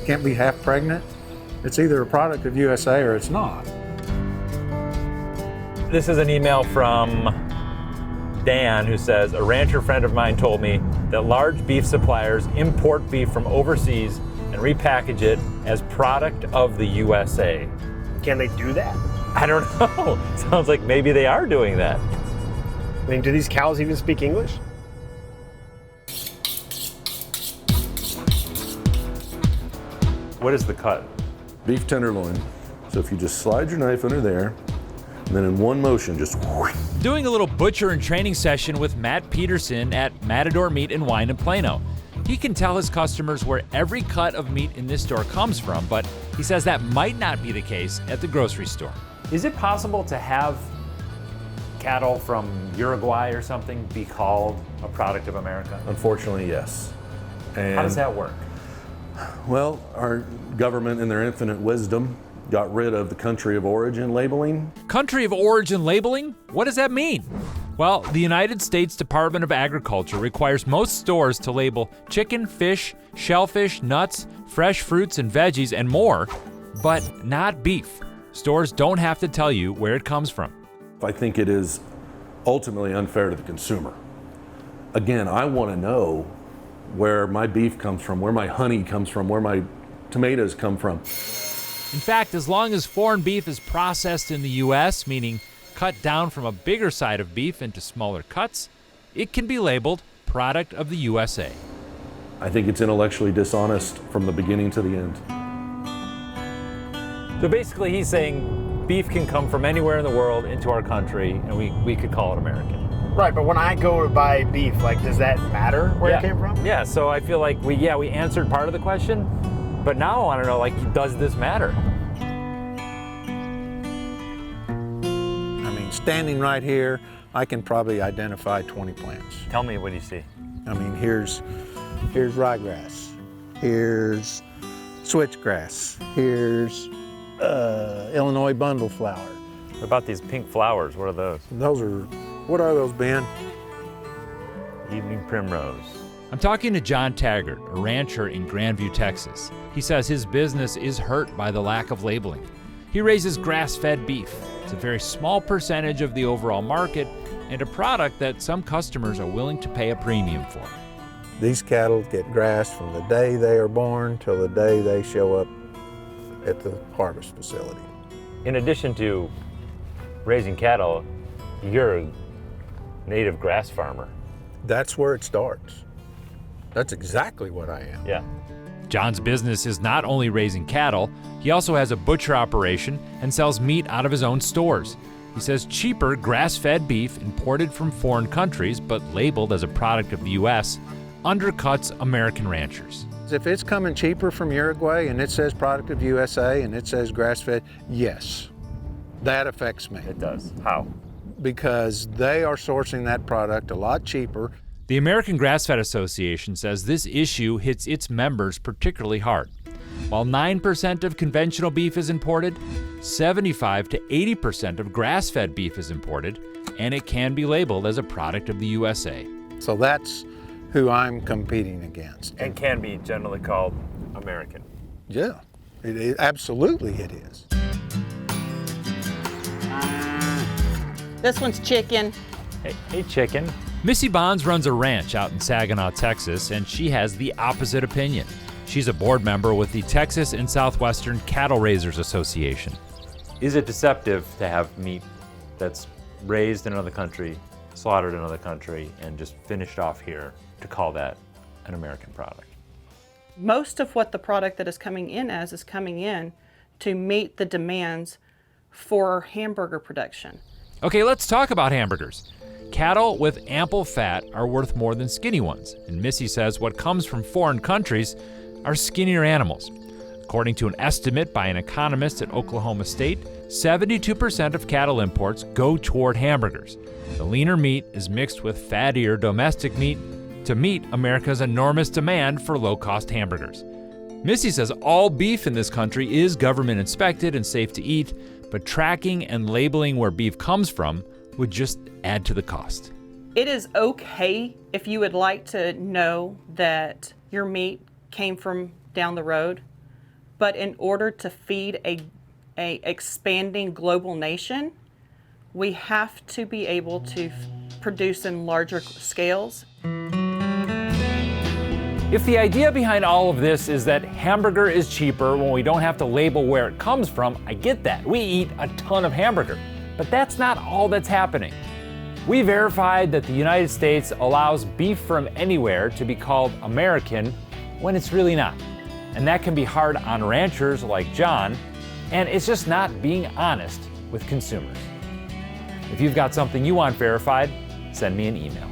can't be half pregnant. It's either a product of USA or it's not. This is an email from Dan who says, a rancher friend of mine told me that large beef suppliers import beef from overseas and repackage it as product of the USA. Can they do that? I don't know. Sounds like maybe they are doing that. I mean, do these cows even speak English? What is the cut? Beef tenderloin. So if you just slide your knife under there, and then in one motion, just whoosh. Doing a little butcher and training session with Matt Peterson at Matador Meat and Wine in Plano. He can tell his customers where every cut of meat in this store comes from, but he says that might not be the case at the grocery store. Is it possible to have cattle from Uruguay or something be called a product of America? Unfortunately, yes. And How does that work? well, our government in their infinite wisdom got rid of the country of origin labeling. Country of origin labeling? What does that mean? Well, the United States Department of Agriculture requires most stores to label chicken, fish, shellfish, nuts, fresh fruits and veggies, and more, but not beef. Stores don't have to tell you where it comes from. I think it is ultimately unfair to the consumer. Again, I want to know where my beef comes from, where my honey comes from, where my tomatoes come from. In fact, as long as foreign beef is processed in the U.S., meaning cut down from a bigger side of beef into smaller cuts, it can be labeled product of the USA. I think it's intellectually dishonest from the beginning to the end. So basically he's saying beef can come from anywhere in the world into our country and we could call it American. Right, but when I go to buy beef, like, does that matter where it came from? Yeah, so I feel like we answered part of the question, but now I want to know, like, does this matter? I mean, standing right here, I can probably identify 20 plants. Tell me, what do you see? I mean, here's ryegrass, here's switchgrass, here's Illinois bundleflower. What about these pink flowers? What are those? What are those, Ben? Evening primrose. I'm talking to John Taggart, a rancher in Grandview, Texas. He says his business is hurt by the lack of labeling. He raises grass-fed beef. It's a very small percentage of the overall market and a product that some customers are willing to pay a premium for. These cattle get grass from the day they are born till the day they show up at the harvest facility. In addition to raising cattle, you're a native grass farmer. That's where it starts. That's exactly what I am. Yeah. John's business is not only raising cattle, he also has a butcher operation and sells meat out of his own stores. He says cheaper grass-fed beef imported from foreign countries but labeled as a product of the U.S. undercuts American ranchers. If it's coming cheaper from Uruguay and it says product of USA and it says grass-fed, yes, that affects me. It does. How? Because they are sourcing that product a lot cheaper. The American Grass-Fed Association says this issue hits its members particularly hard. While 9% of conventional beef is imported, 75 to 80% of grass-fed beef is imported, and it can be labeled as a product of the USA. So that's who I'm competing against. And can be generally called American. Yeah, absolutely it is. This one's chicken. Hey, chicken. Missy Bonds runs a ranch out in Saginaw, Texas, and she has the opposite opinion. She's a board member with the Texas and Southwestern Cattle Raisers Association. Is it deceptive to have meat that's raised in another country, slaughtered in another country, and just finished off here to call that an American product? Most of what the product that is coming in as is coming in to meet the demands for hamburger production. Okay, let's talk about hamburgers. Cattle with ample fat are worth more than skinny ones, and Missy says what comes from foreign countries are skinnier animals. According to an estimate by an economist at Oklahoma State, 72% of cattle imports go toward hamburgers. The leaner meat is mixed with fattier domestic meat to meet America's enormous demand for low-cost hamburgers. Missy says all beef in this country is government inspected and safe to eat, but tracking and labeling where beef comes from would just add to the cost. It is okay if you would like to know that your meat came from down the road, But in order to feed a expanding global nation, we have to be able to produce in larger scales. If the idea behind all of this is that hamburger is cheaper when we don't have to label where it comes from, I get that. We eat a ton of hamburger. But that's not all that's happening. We verified that the United States allows beef from anywhere to be called American when it's really not. And that can be hard on ranchers like John, and it's just not being honest with consumers. If you've got something you want verified, send me an email.